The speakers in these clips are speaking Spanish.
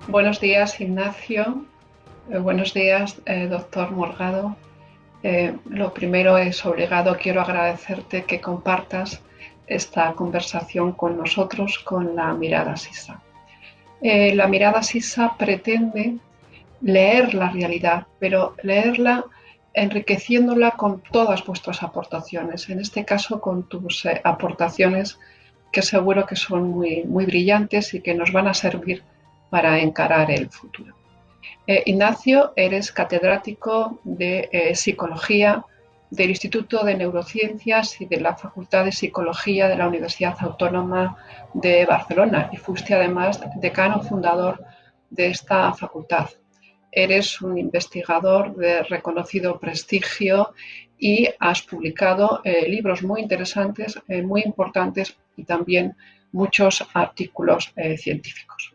Buenos días, Ignacio. Buenos días, doctor Morgado. Lo primero es obligado, quiero agradecerte que compartas esta conversación con nosotros con la mirada SISA. La mirada SISA pretende leer la realidad, pero leerla enriqueciéndola con todas vuestras aportaciones, en este caso con tus aportaciones que seguro que son muy brillantes y que nos van a servir para encarar el futuro. Ignacio, eres catedrático de Psicología del Instituto de Neurociencias y de la Facultad de Psicología de la Universidad Autónoma de Barcelona y fuiste además decano fundador de esta facultad. Eres un investigador de reconocido prestigio y has publicado libros muy interesantes, muy importantes y también muchos artículos científicos.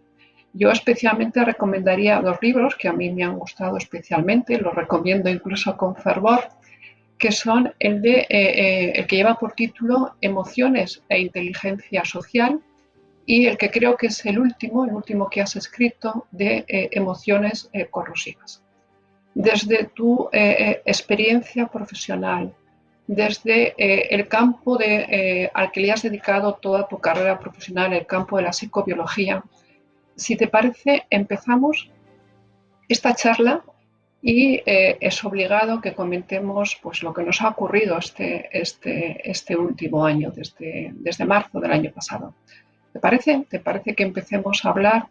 Yo especialmente recomendaría dos libros que a mí me han gustado especialmente, los recomiendo incluso con fervor, que son el que lleva por título Emociones e Inteligencia Social y el que creo que es el último que has escrito de Emociones Corrosivas. Desde tu experiencia profesional, desde el campo al que le has dedicado toda tu carrera profesional, el campo de la psicobiología, si te parece, empezamos esta charla y es obligado que comentemos pues, lo que nos ha ocurrido este último año, desde marzo del año pasado. ¿Te parece? ¿Te parece que empecemos a hablar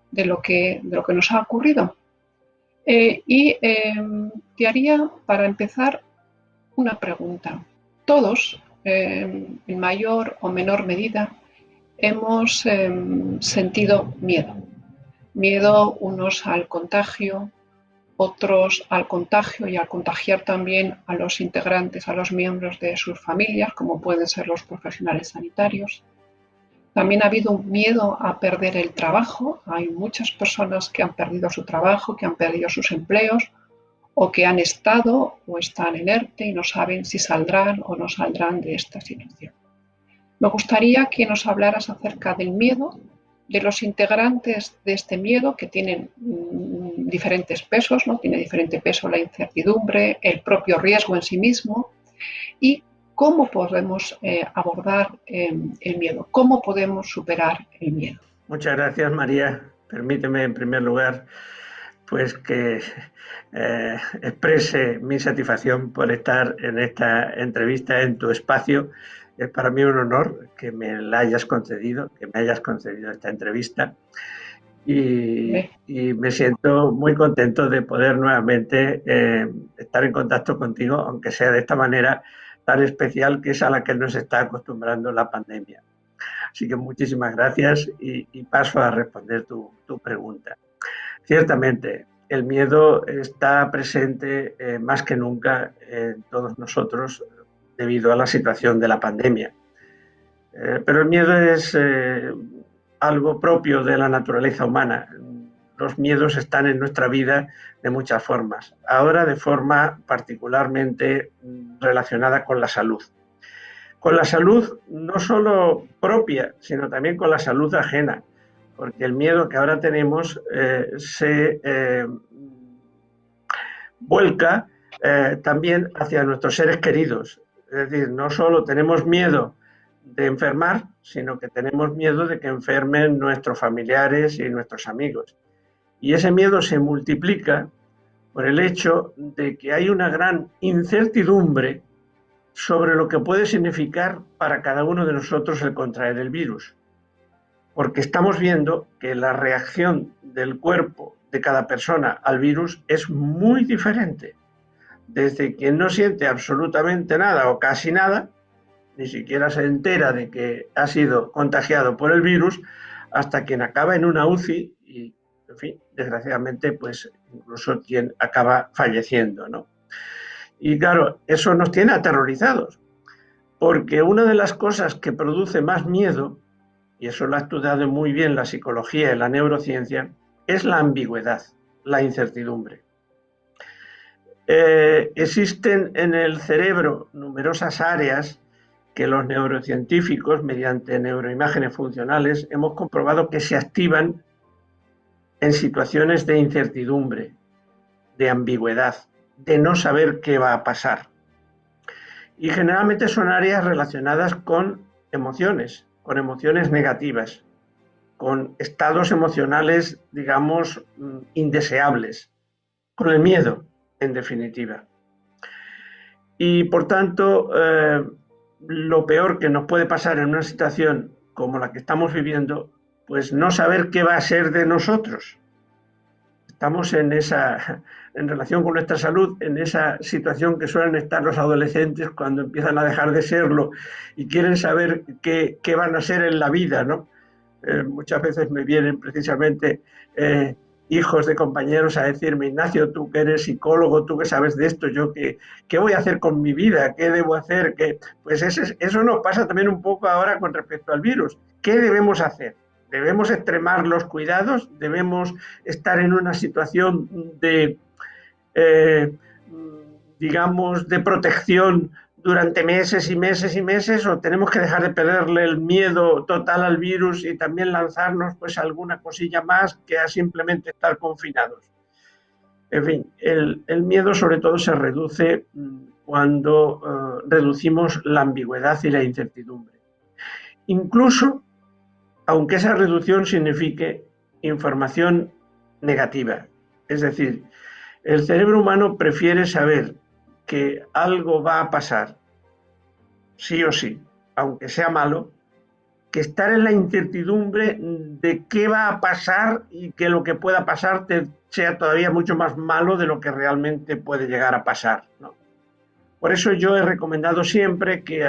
de lo que nos ha ocurrido? Te haría, para empezar, una pregunta. Todos, en mayor o menor medida, hemos sentido miedo. Miedo unos al contagio, otros al contagio y al contagiar también a los integrantes, a los miembros de sus familias, como pueden ser los profesionales sanitarios. También ha habido un miedo a perder el trabajo. Hay muchas personas que han perdido su trabajo, que han perdido sus empleos o que han estado o están en ERTE y no saben si saldrán o no saldrán de esta situación. Me gustaría que nos hablaras acerca del miedo, de los integrantes de este miedo que tienen diferentes pesos, ¿no? Tiene diferente peso la incertidumbre, el propio riesgo en sí mismo y cómo podemos abordar el miedo, cómo podemos superar el miedo. Muchas gracias, María. Permíteme, en primer lugar, pues que exprese mi satisfacción por estar en esta entrevista en tu espacio. Es para mí un honor que me la hayas concedido, que me hayas concedido esta entrevista. Y me siento muy contento de poder nuevamente estar en contacto contigo, aunque sea de esta manera tan especial que es a la que nos está acostumbrando la pandemia. Así que muchísimas gracias y paso a responder tu pregunta. Ciertamente, el miedo está presente más que nunca en todos nosotros debido a la situación de la pandemia. Pero el miedo es algo propio de la naturaleza humana. Los miedos están en nuestra vida de muchas formas. Ahora de forma particularmente relacionada con la salud. Con la salud no solo propia, sino también con la salud ajena, porque el miedo que ahora tenemos se vuelca también hacia nuestros seres queridos. Es decir, no solo tenemos miedo de enfermar, sino que tenemos miedo de que enfermen nuestros familiares y nuestros amigos. Y ese miedo se multiplica por el hecho de que hay una gran incertidumbre sobre lo que puede significar para cada uno de nosotros el contraer el virus. Porque estamos viendo que la reacción del cuerpo de cada persona al virus es muy diferente. Desde quien no siente absolutamente nada o casi nada, ni siquiera se entera de que ha sido contagiado por el virus, hasta quien acaba en una UCI y, en fin, desgraciadamente, pues incluso quien acaba falleciendo, ¿no? Y claro, eso nos tiene aterrorizados, porque una de las cosas que produce más miedo, y eso lo ha estudiado muy bien la psicología y la neurociencia, es la ambigüedad, la incertidumbre. Existen en el cerebro numerosas áreas que los neurocientíficos, mediante neuroimágenes funcionales, hemos comprobado que se activan en situaciones de incertidumbre, de ambigüedad, de no saber qué va a pasar. Y generalmente son áreas relacionadas con emociones negativas, con estados emocionales, digamos, indeseables, con el miedo, en definitiva. Y por tanto, lo peor que nos puede pasar en una situación como la que estamos viviendo, pues no saber qué va a ser de nosotros. Estamos en relación con nuestra salud, en esa situación que suelen estar los adolescentes cuando empiezan a dejar de serlo y quieren saber qué van a ser en la vida, ¿no? Muchas veces me vienen precisamente hijos de compañeros a decirme: Ignacio, tú que eres psicólogo, tú que sabes de esto, yo qué voy a hacer con mi vida, qué debo hacer, pues eso nos pasa también un poco ahora con respecto al virus. ¿Qué debemos hacer? ¿Debemos extremar los cuidados? ¿Debemos estar en una situación de, digamos, de protección durante meses y meses y meses, o tenemos que dejar de perderle el miedo total al virus y también lanzarnos pues alguna cosilla más que a simplemente estar confinados? En fin, el miedo sobre todo se reduce cuando reducimos la ambigüedad y la incertidumbre. Incluso aunque esa reducción signifique información negativa. Es decir, el cerebro humano prefiere saber que algo va a pasar, sí o sí, aunque sea malo, que estar en la incertidumbre de qué va a pasar y que lo que pueda pasar sea todavía mucho más malo de lo que realmente puede llegar a pasar, ¿no? Por eso yo he recomendado siempre que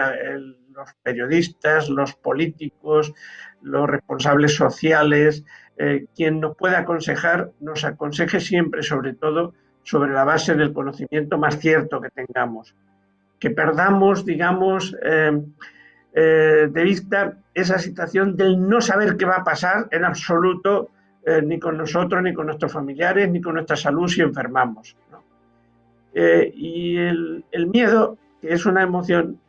los periodistas, los políticos, los responsables sociales, quien nos pueda aconsejar, nos aconseje siempre, sobre todo, sobre la base del conocimiento más cierto que tengamos. Que perdamos, digamos, de vista esa situación del no saber qué va a pasar en absoluto, ni con nosotros, ni con nuestros familiares, ni con nuestra salud si enfermamos, ¿no? Y el miedo, que es una emoción,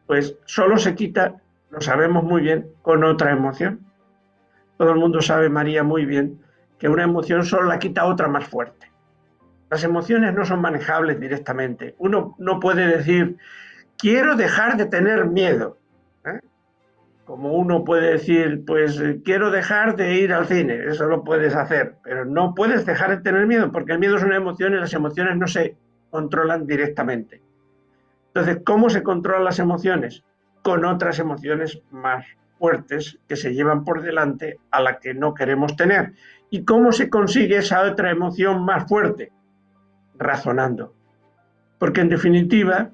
pues solo se quita, lo sabemos muy bien, con otra emoción. Todo el mundo sabe, María, muy bien, que una emoción solo la quita otra más fuerte. Las emociones no son manejables directamente. Uno no puede decir: quiero dejar de tener miedo, ¿eh? Como uno puede decir, pues quiero dejar de ir al cine. Eso lo puedes hacer, pero no puedes dejar de tener miedo, porque el miedo es una emoción y las emociones no se controlan directamente. Entonces, ¿cómo se controlan las emociones? Con otras emociones más fuertes que se llevan por delante a la que no queremos tener. ¿Y cómo se consigue esa otra emoción más fuerte? Razonando. Porque en definitiva,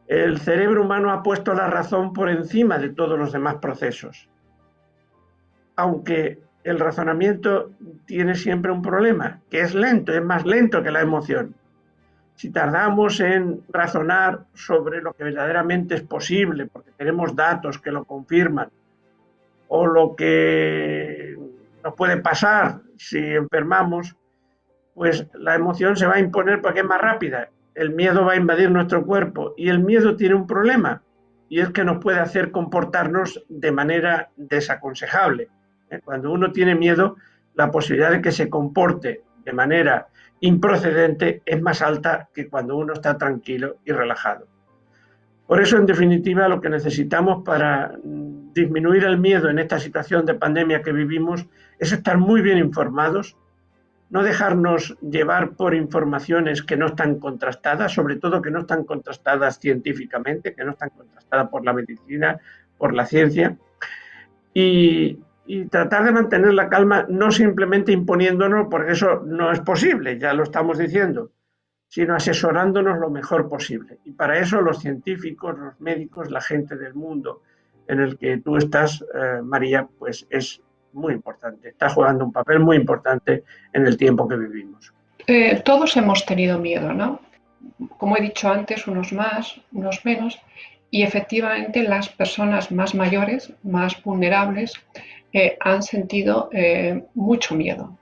el cerebro humano ha puesto la razón por encima de todos los demás procesos. Aunque el razonamiento tiene siempre un problema, que es lento, es más lento que la emoción. Si tardamos en razonar sobre lo que verdaderamente es posible, porque tenemos datos que lo confirman, o lo que nos puede pasar si enfermamos, pues la emoción se va a imponer porque es más rápida. El miedo va a invadir nuestro cuerpo y el miedo tiene un problema, y es que nos puede hacer comportarnos de manera desaconsejable. Cuando uno tiene miedo, la posibilidad de que se comporte de manera improcedente es más alta que cuando uno está tranquilo y relajado. Por eso, en definitiva, lo que necesitamos para disminuir el miedo en esta situación de pandemia que vivimos es estar muy bien informados, no dejarnos llevar por informaciones que no están contrastadas, sobre todo que no están contrastadas científicamente, que no están contrastadas por la medicina, por la ciencia, y tratar de mantener la calma, no simplemente imponiéndonos, porque eso no es posible, ya lo estamos diciendo, sino asesorándonos lo mejor posible. Y para eso los científicos, los médicos, la gente del mundo en el que tú estás, María, pues es muy importante, está jugando un papel muy importante en el tiempo que vivimos. Todos hemos tenido miedo, ¿no? Como he dicho antes, unos más, unos menos, y efectivamente las personas más mayores, más vulnerables, han sentido mucho miedo.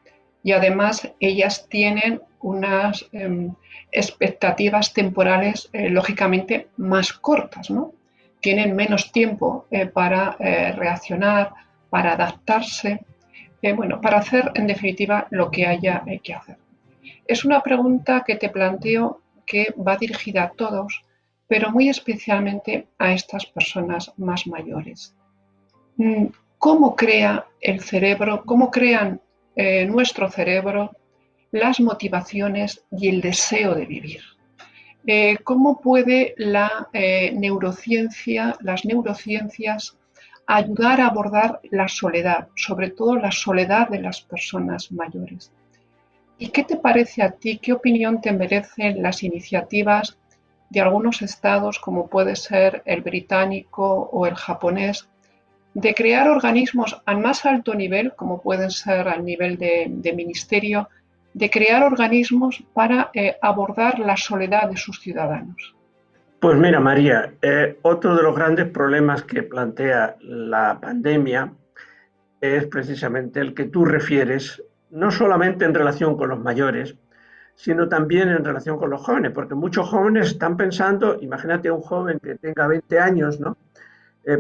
Y además ellas tienen unas expectativas temporales lógicamente más cortas, ¿no? Tienen menos tiempo para reaccionar, para adaptarse, Bueno, para hacer en definitiva lo que haya que hacer. Es una pregunta que te planteo que va dirigida a todos, pero muy especialmente a estas personas más mayores. ¿Cómo crea el cerebro, cómo crean nuestro cerebro las motivaciones y el deseo de vivir? ¿Cómo puede la neurociencia, las neurociencias, ayudar a abordar la soledad, sobre todo la soledad de las personas mayores? ¿Y qué te parece a ti, qué opinión te merecen las iniciativas de algunos estados, como puede ser el británico o el japonés, de crear organismos al más alto nivel, como pueden ser al nivel de ministerio, de crear organismos para abordar la soledad de sus ciudadanos? Pues mira, María, otro de los grandes problemas que plantea la pandemia es precisamente el que tú refieres, no solamente en relación con los mayores, sino también en relación con los jóvenes, porque muchos jóvenes están pensando, imagínate un joven que tenga 20 años, ¿no?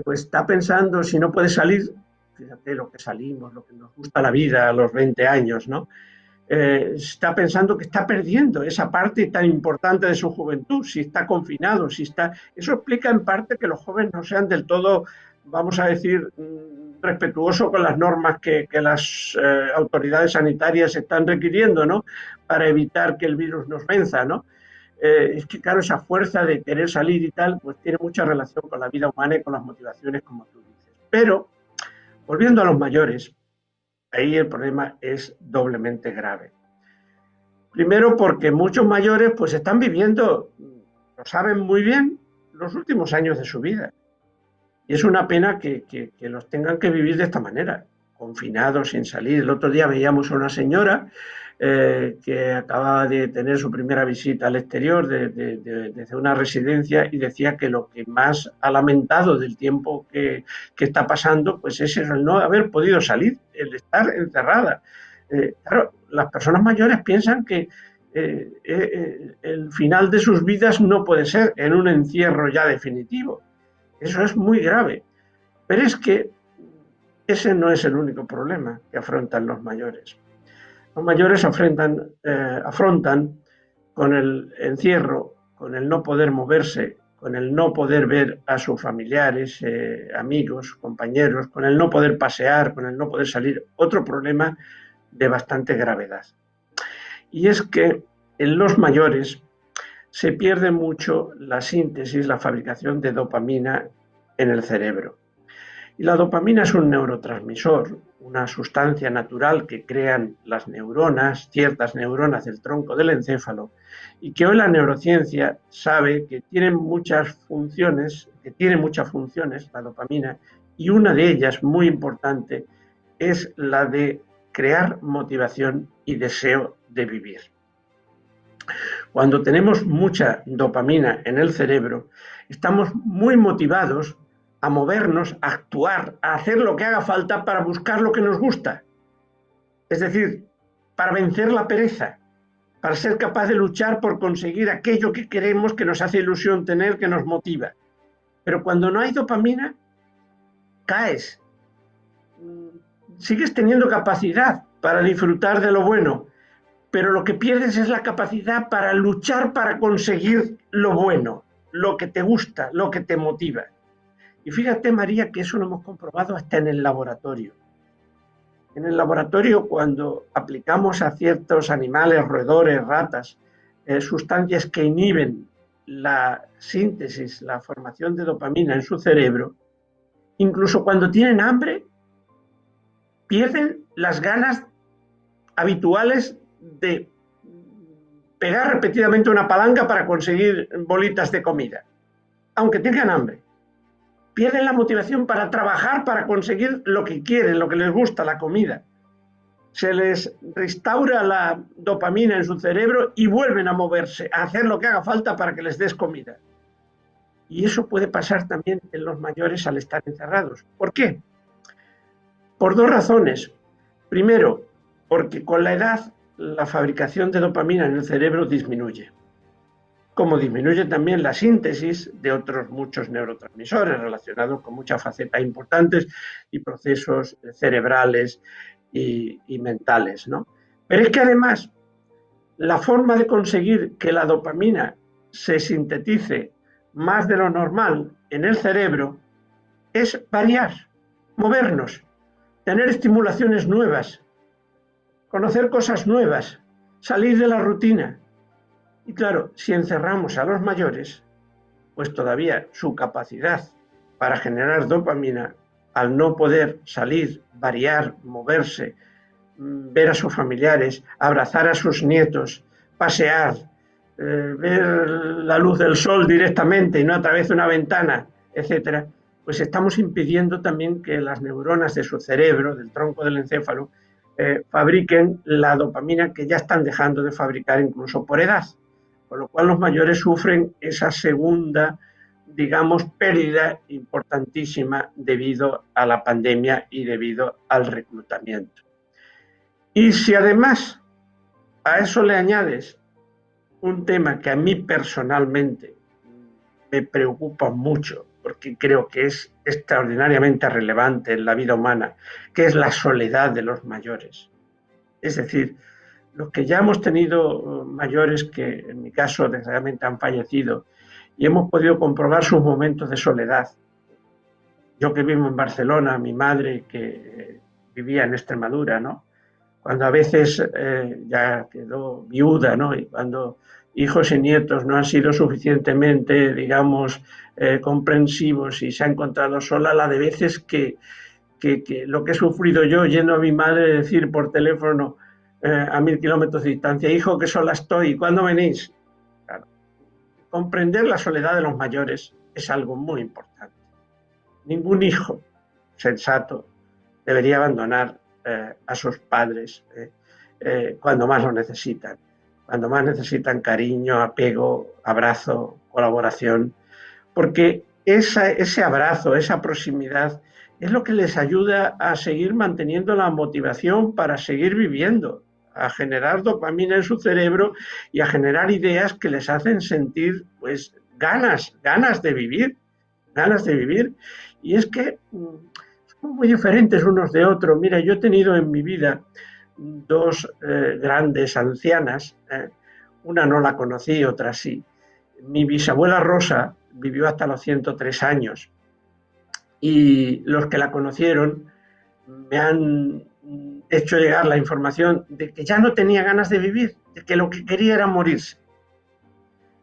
Pues está pensando si no puede salir, fíjate lo que salimos, lo que nos gusta la vida a los 20 años, ¿no? Está pensando que está perdiendo esa parte tan importante de su juventud, si está confinado, si está... Eso explica en parte que los jóvenes no sean del todo, vamos a decir, respetuosos con las normas que las autoridades sanitarias están requiriendo, ¿no? Para evitar que el virus nos venza, ¿no? Es que, claro, esa fuerza de querer salir y tal, pues tiene mucha relación con la vida humana y con las motivaciones, como tú dices. Pero, volviendo a los mayores, ahí el problema es doblemente grave. Primero porque muchos mayores pues están viviendo, lo saben muy bien, los últimos años de su vida. Y es una pena que los tengan que vivir de esta manera, confinados, sin salir. El otro día veíamos a una señora que acababa de tener su primera visita al exterior desde una residencia y decía que lo que más ha lamentado del tiempo que está pasando pues es el no haber podido salir, el estar encerrada. Claro, las personas mayores piensan que el final de sus vidas no puede ser en un encierro ya definitivo. Eso es muy grave. Pero es que ese no es el único problema que afrontan los mayores. Los mayores afrontan con el encierro, con el no poder moverse, con el no poder ver a sus familiares, amigos, compañeros, con el no poder pasear, con el no poder salir, otro problema de bastante gravedad. Y es que en los mayores se pierde mucho la síntesis, la fabricación de dopamina en el cerebro. Y la dopamina es un neurotransmisor, una sustancia natural que crean las neuronas, ciertas neuronas del tronco del encéfalo, y que hoy la neurociencia sabe que tiene muchas funciones, la dopamina, y una de ellas muy importante es la de crear motivación y deseo de vivir. Cuando tenemos mucha dopamina en el cerebro, estamos muy motivados a movernos, a actuar, a hacer lo que haga falta para buscar lo que nos gusta. Es decir, para vencer la pereza, para ser capaz de luchar por conseguir aquello que queremos, que nos hace ilusión tener, que nos motiva. Pero cuando no hay dopamina, caes. Sigues teniendo capacidad para disfrutar de lo bueno, pero lo que pierdes es la capacidad para luchar para conseguir lo bueno, lo que te gusta, lo que te motiva. Y fíjate, María, que eso lo hemos comprobado hasta en el laboratorio. En el laboratorio, cuando aplicamos a ciertos animales, roedores, ratas, sustancias que inhiben la síntesis, la formación de dopamina en su cerebro, incluso cuando tienen hambre, pierden las ganas habituales de pegar repetidamente una palanca para conseguir bolitas de comida, aunque tengan hambre. Pierden la motivación para trabajar, para conseguir lo que quieren, lo que les gusta, la comida. Se les restaura la dopamina en su cerebro y vuelven a moverse, a hacer lo que haga falta para que les des comida. Y eso puede pasar también en los mayores al estar encerrados. ¿Por qué? Por dos razones. Primero, porque con la edad la fabricación de dopamina en el cerebro disminuye, como disminuye también la síntesis de otros muchos neurotransmisores relacionados con muchas facetas importantes y procesos cerebrales y mentales, ¿no? Pero es que además la forma de conseguir que la dopamina se sintetice más de lo normal en el cerebro es variar, movernos, tener estimulaciones nuevas, conocer cosas nuevas, salir de la rutina. Y claro, si encerramos a los mayores, pues todavía su capacidad para generar dopamina, al no poder salir, variar, moverse, ver a sus familiares, abrazar a sus nietos, pasear, ver la luz del sol directamente y no a través de una ventana, etcétera, pues estamos impidiendo también que las neuronas de su cerebro, del tronco del encéfalo, fabriquen la dopamina que ya están dejando de fabricar incluso por edad. Con lo cual los mayores sufren esa segunda, digamos, pérdida importantísima debido a la pandemia y debido al reclutamiento. Y si además a eso le añades un tema que a mí personalmente me preocupa mucho, porque creo que es extraordinariamente relevante en la vida humana, que es la soledad de los mayores. Es decir, los que ya hemos tenido mayores que en mi caso desgraciadamente han fallecido y hemos podido comprobar sus momentos de soledad. Yo que vivo en Barcelona, mi madre que vivía en Extremadura, ¿no? Cuando a veces ya quedó viuda, ¿no? Y cuando hijos y nietos no han sido suficientemente, digamos, comprensivos y se ha encontrado sola, la de veces que lo que he sufrido yo yendo a mi madre decir por teléfono a 1000 kilómetros de distancia, hijo, que sola estoy, ¿cuándo venís? Claro. Comprender la soledad de los mayores es algo muy importante. Ningún hijo sensato debería abandonar a sus padres cuando más lo necesitan, cuando más necesitan cariño, apego, abrazo, colaboración, porque ese abrazo, esa proximidad es lo que les ayuda a seguir manteniendo la motivación para seguir viviendo, a generar dopamina en su cerebro y a generar ideas que les hacen sentir pues ganas de vivir, ganas de vivir. Y es que son muy diferentes unos de otros. Mira, yo he tenido en mi vida dos grandes ancianas, una no la conocí, otra sí. Mi bisabuela Rosa vivió hasta los 103 años y los que la conocieron me han hecho llegar la información de que ya no tenía ganas de vivir, de que lo que quería era morirse.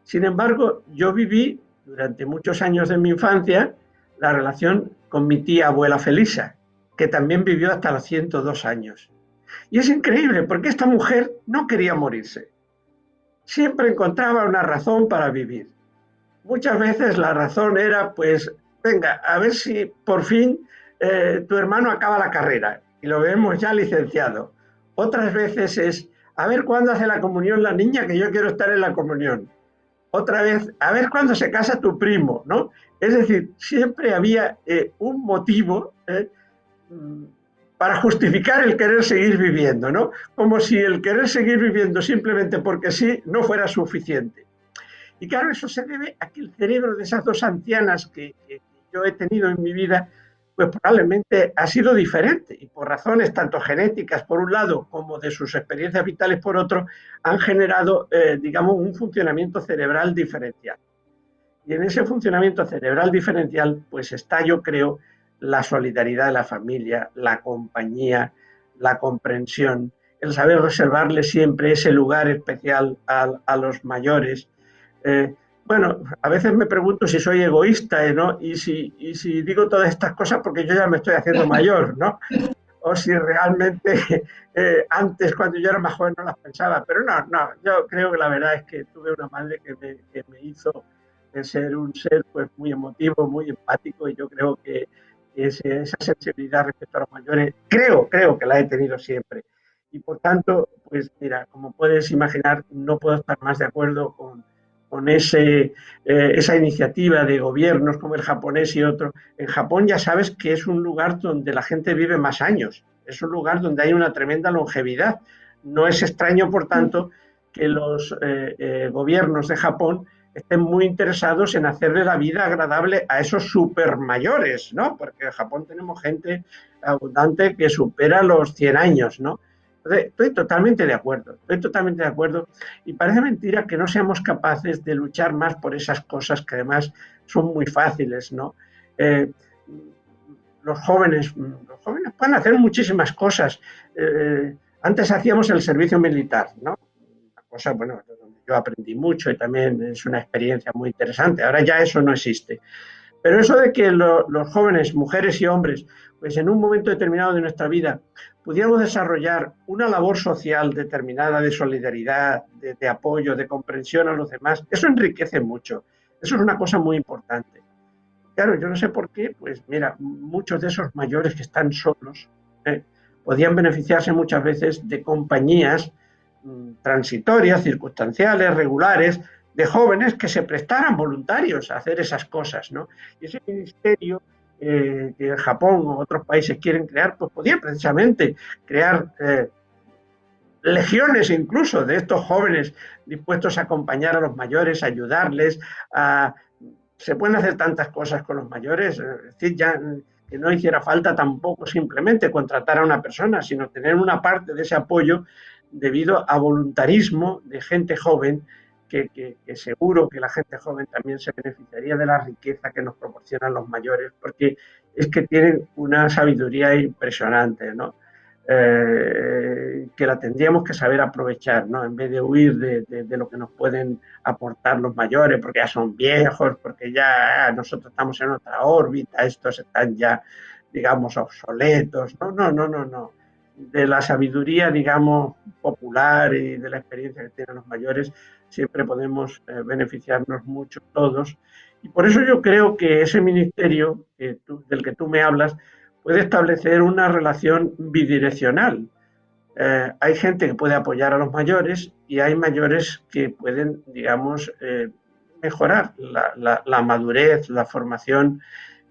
Sin embargo, yo viví durante muchos años de mi infancia la relación con mi tía abuela Felisa, que también vivió hasta los 102 años. Y es increíble porque esta mujer no quería morirse. Siempre encontraba una razón para vivir. Muchas veces la razón era, pues, venga, a ver si por fin tu hermano acaba la carrera y lo vemos ya licenciado. Otras veces es, a ver cuándo hace la comunión la niña, que yo quiero estar en la comunión. Otra vez, a ver cuándo se casa tu primo, ¿no? Es decir, siempre había un motivo para justificar el querer seguir viviendo, ¿no? Como si el querer seguir viviendo simplemente porque sí no fuera suficiente. Y claro, eso se debe a que el cerebro de esas dos ancianas que yo he tenido en mi vida, pues probablemente ha sido diferente y por razones tanto genéticas por un lado como de sus experiencias vitales por otro, han generado, digamos, un funcionamiento cerebral diferencial. Y en ese funcionamiento cerebral diferencial, pues está, yo creo, la solidaridad de la familia, la compañía, la comprensión, el saber reservarle siempre ese lugar especial a los mayores. Bueno, a veces me pregunto si soy egoísta, ¿no? Y si digo todas estas cosas porque yo ya me estoy haciendo mayor, ¿no? O si realmente antes, cuando yo era más joven, no las pensaba. Pero no, yo creo que la verdad es que tuve una madre que me hizo ser un ser pues muy emotivo, muy empático, y yo creo que esa sensibilidad respecto a los mayores, creo que la he tenido siempre. Y por tanto, pues mira, como puedes imaginar, no puedo estar más de acuerdo con esa iniciativa de gobiernos como el japonés y otros. En Japón ya sabes que es un lugar donde la gente vive más años, es un lugar donde hay una tremenda longevidad. No es extraño, por tanto, que los gobiernos de Japón estén muy interesados en hacerle la vida agradable a esos super mayores, ¿no? Porque en Japón tenemos gente abundante que supera los 100 años, ¿no? Entonces, estoy totalmente de acuerdo, estoy totalmente de acuerdo. Y parece mentira que no seamos capaces de luchar más por esas cosas que además son muy fáciles, ¿no? Eh, los jóvenes pueden hacer muchísimas cosas. Antes hacíamos el servicio militar, ¿no? Una cosa, bueno, donde yo aprendí mucho y también es una experiencia muy interesante. Ahora ya eso no existe. Pero eso de que los jóvenes, mujeres y hombres, pues en un momento determinado de nuestra vida pudiéramos desarrollar una labor social determinada de solidaridad, de apoyo, de comprensión a los demás, eso enriquece mucho. Eso es una cosa muy importante. Claro, yo no sé por qué, pues mira, muchos de esos mayores que están solos ¿eh? Podían beneficiarse muchas veces de compañías transitorias, circunstanciales, regulares, de jóvenes que se prestaran voluntarios a hacer esas cosas, ¿no? Y ese ministerio que Japón o otros países quieren crear, pues podía precisamente crear legiones incluso de estos jóvenes dispuestos a acompañar a los mayores, a ayudarles, a se pueden hacer tantas cosas con los mayores, es decir, ya que no hiciera falta tampoco simplemente contratar a una persona, sino tener una parte de ese apoyo debido a voluntarismo de gente joven, que seguro que la gente joven también se beneficiaría de la riqueza que nos proporcionan los mayores, porque es que tienen una sabiduría impresionante, ¿no? Que la tendríamos que saber aprovechar, ¿no? En vez de huir de lo que nos pueden aportar los mayores, porque ya son viejos, porque ya nosotros estamos en otra órbita, estos están ya, digamos, obsoletos. No, no, no, no, no. De la sabiduría, digamos, popular y de la experiencia que tienen los mayores, siempre podemos beneficiarnos mucho todos. Y por eso yo creo que ese ministerio del que tú me hablas puede establecer una relación bidireccional. Hay gente que puede apoyar a los mayores y hay mayores que pueden, digamos, mejorar la madurez, la formación,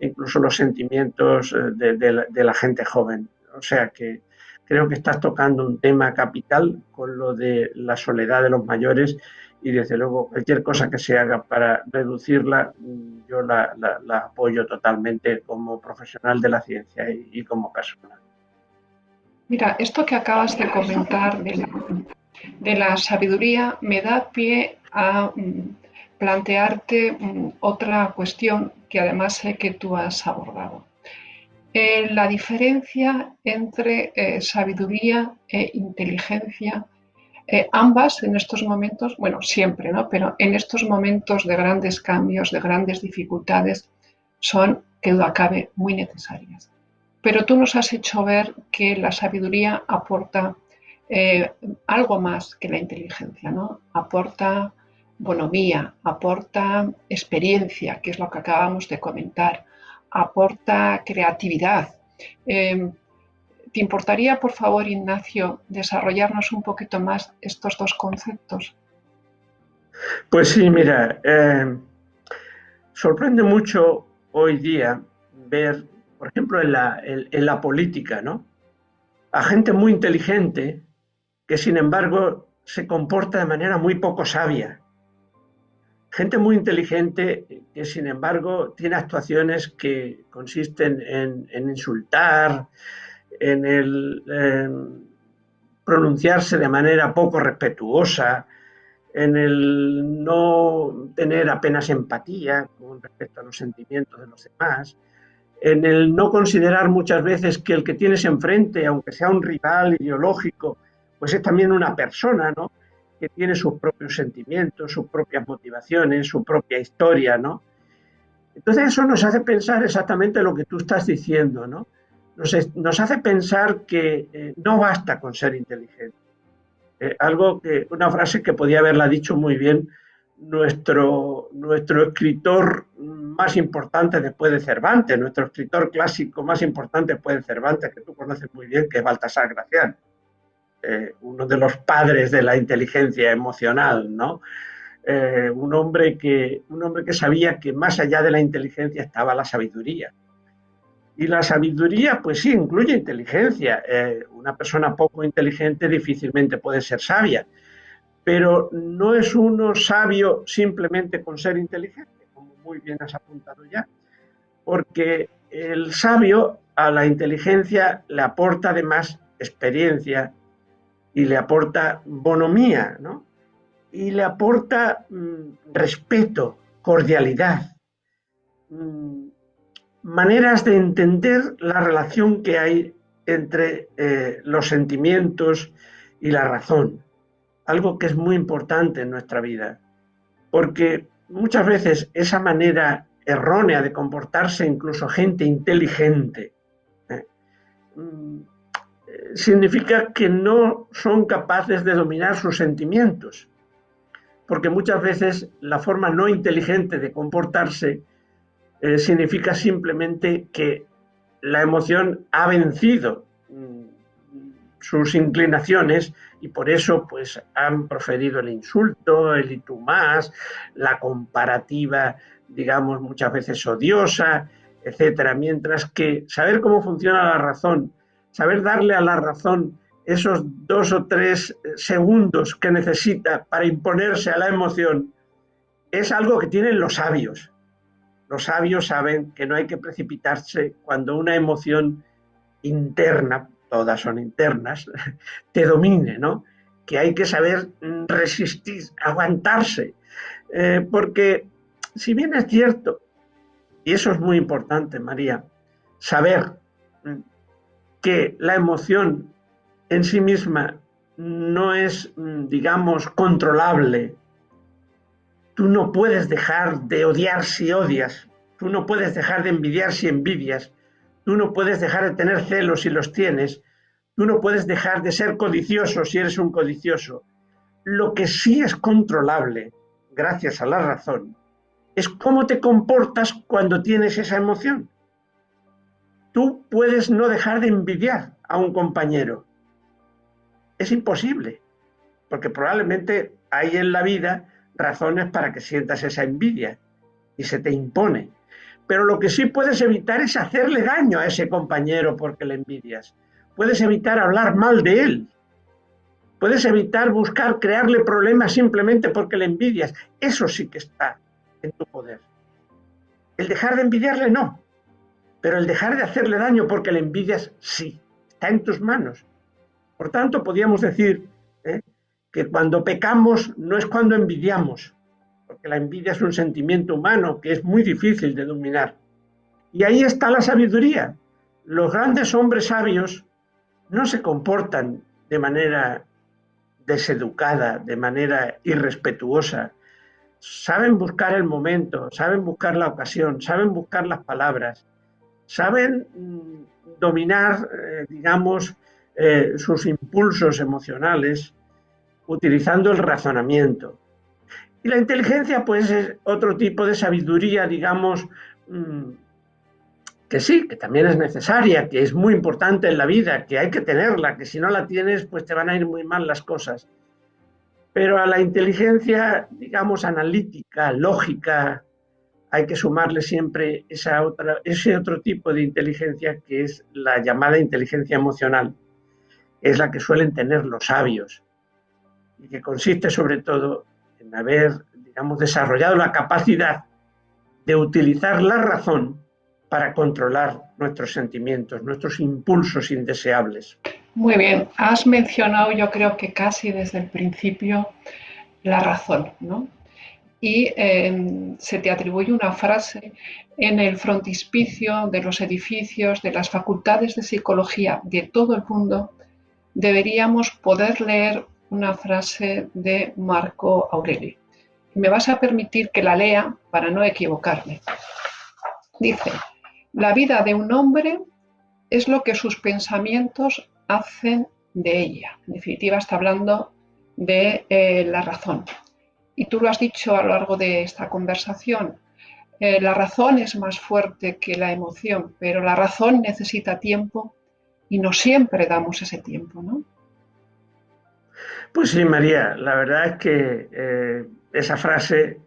incluso los sentimientos de la gente joven. O sea que creo que estás tocando un tema capital con lo de la soledad de los mayores y desde luego cualquier cosa que se haga para reducirla, yo la apoyo totalmente como profesional de la ciencia y como persona. Mira, esto que acabas de comentar de la sabiduría me da pie a plantearte otra cuestión que además sé que tú has abordado. La diferencia entre sabiduría e inteligencia, ambas en estos momentos, bueno, siempre, ¿no? Pero en estos momentos de grandes cambios, de grandes dificultades, son, que duda cabe, muy necesarias. Pero tú nos has hecho ver que la sabiduría aporta algo más que la inteligencia, ¿no? Aporta bonomía, aporta experiencia, que es lo que acabamos de comentar, aporta creatividad. Eh, ¿Te importaría, por favor, Ignacio, desarrollarnos un poquito más estos dos conceptos? Pues sí, mira, sorprende mucho hoy día ver, por ejemplo, en la política, ¿no? A gente muy inteligente que, sin embargo, se comporta de manera muy poco sabia. Gente muy inteligente que, sin embargo, tiene actuaciones que consisten en insultar, en pronunciarse de manera poco respetuosa, en el no tener apenas empatía con respecto a los sentimientos de los demás, en el no considerar muchas veces que el que tienes enfrente, aunque sea un rival ideológico, pues es también una persona, ¿no? Que tiene sus propios sentimientos, sus propias motivaciones, su propia historia, ¿no? Entonces eso nos hace pensar exactamente lo que tú estás diciendo, ¿no? Nos hace pensar que no basta con ser inteligente. Una frase que podía haberla dicho muy bien nuestro escritor más importante después de Cervantes, nuestro escritor clásico más importante después de Cervantes, que tú conoces muy bien, que es Baltasar Gracián, uno de los padres de la inteligencia emocional, ¿no? Un hombre que sabía que más allá de la inteligencia estaba la sabiduría. Y la sabiduría, pues sí, incluye inteligencia. Una persona poco inteligente difícilmente puede ser sabia, pero no es uno sabio simplemente con ser inteligente, como muy bien has apuntado ya, porque el sabio a la inteligencia le aporta además experiencia y le aporta bonomía, ¿no? Y le aporta respeto, cordialidad, maneras de entender la relación que hay entre los sentimientos y la razón, algo que es muy importante en nuestra vida, porque muchas veces esa manera errónea de comportarse, incluso gente inteligente, ¿eh? Significa que no son capaces de dominar sus sentimientos, porque muchas veces la forma no inteligente de comportarse significa simplemente que la emoción ha vencido sus inclinaciones y por eso pues han proferido el insulto, el y tú más, la comparativa, digamos, muchas veces odiosa, etcétera. Mientras que saber cómo funciona la razón, saber darle a la razón esos 2 o 3 segundos que necesita para imponerse a la emoción, es algo que tienen los sabios. Los sabios saben que no hay que precipitarse cuando una emoción interna, todas son internas, te domine, ¿no? Que hay que saber resistir, aguantarse, porque si bien es cierto, y eso es muy importante, María, saber que la emoción en sí misma no es, digamos, controlable. Tú no puedes dejar de odiar si odias, tú no puedes dejar de envidiar si envidias, tú no puedes dejar de tener celos si los tienes, tú no puedes dejar de ser codicioso si eres un codicioso. Lo que sí es controlable, gracias a la razón, es cómo te comportas cuando tienes esa emoción. Tú puedes no dejar de envidiar a un compañero. Es imposible, porque probablemente hay en la vida razones para que sientas esa envidia y se te impone. Pero lo que sí puedes evitar es hacerle daño a ese compañero porque le envidias. Puedes evitar hablar mal de él. Puedes evitar buscar crearle problemas simplemente porque le envidias. Eso sí que está en tu poder. El dejar de envidiarle no, pero el dejar de hacerle daño porque le envidias sí, está en tus manos. Por tanto, podríamos decir que cuando pecamos no es cuando envidiamos, porque la envidia es un sentimiento humano que es muy difícil de dominar. Y ahí está la sabiduría. Los grandes hombres sabios no se comportan de manera deseducada, de manera irrespetuosa. Saben buscar el momento, saben buscar la ocasión, saben buscar las palabras, saben dominar, digamos, sus impulsos emocionales utilizando el razonamiento. Y la inteligencia, pues, es otro tipo de sabiduría, digamos, que sí, que también es necesaria, que es muy importante en la vida, que hay que tenerla, que si no la tienes, pues te van a ir muy mal las cosas. Pero a la inteligencia, digamos, analítica, lógica, hay que sumarle siempre ese otro tipo de inteligencia que es la llamada inteligencia emocional, es la que suelen tener los sabios y que consiste sobre todo en haber, digamos, desarrollado la capacidad de utilizar la razón para controlar nuestros sentimientos, nuestros impulsos indeseables. Muy bien, has mencionado yo creo que casi desde el principio la razón, ¿no? Y se te atribuye una frase en el frontispicio de los edificios, de las facultades de psicología de todo el mundo, deberíamos poder leer una frase de Marco Aurelio. Me vas a permitir que la lea para no equivocarme. Dice, la vida de un hombre es lo que sus pensamientos hacen de ella. En definitiva, está hablando de la razón. Y tú lo has dicho a lo largo de esta conversación, la razón es más fuerte que la emoción, pero la razón necesita tiempo y no siempre damos ese tiempo, ¿no? Pues sí, María, la verdad es que esa frase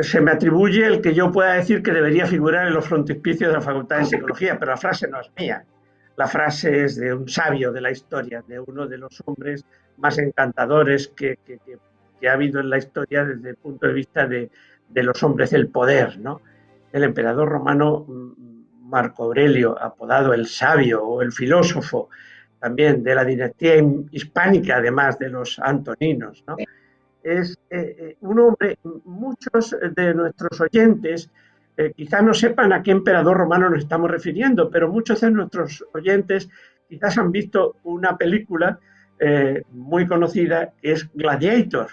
se me atribuye el que yo pueda decir que debería figurar en los frontispicios de la Facultad de Psicología, pero la frase no es mía. La frase es de un sabio de la historia, de uno de los hombres más encantadores que ha habido en la historia desde el punto de vista de los hombres del poder, ¿no? El emperador romano Marco Aurelio, apodado el sabio o el filósofo, también de la dinastía hispánica, además de los antoninos, ¿no? Es un hombre, muchos de nuestros oyentes quizás no sepan a qué emperador romano nos estamos refiriendo, pero muchos de nuestros oyentes quizás han visto una película muy conocida que es Gladiator,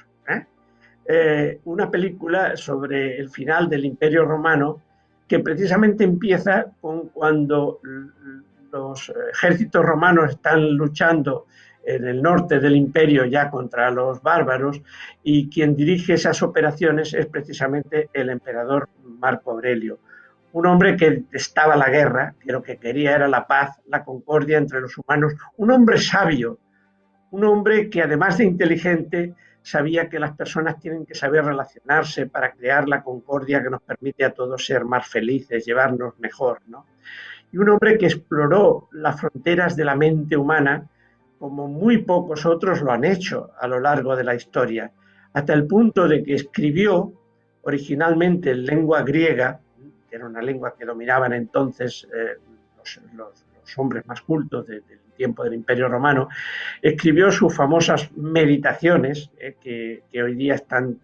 una película sobre el final del Imperio Romano que precisamente empieza con cuando los ejércitos romanos están luchando en el norte del imperio ya contra los bárbaros, y quien dirige esas operaciones es precisamente el emperador Marco Aurelio, un hombre que detestaba la guerra, que lo que quería era la paz, la concordia entre los humanos, un hombre sabio, un hombre que además de inteligente sabía que las personas tienen que saber relacionarse para crear la concordia que nos permite a todos ser más felices, llevarnos mejor, ¿no? Y un hombre que exploró las fronteras de la mente humana como muy pocos otros lo han hecho a lo largo de la historia, hasta el punto de que escribió originalmente en lengua griega, que era una lengua que dominaban entonces los hombres más cultos del tiempo del Imperio Romano, escribió sus famosas meditaciones, que hoy día están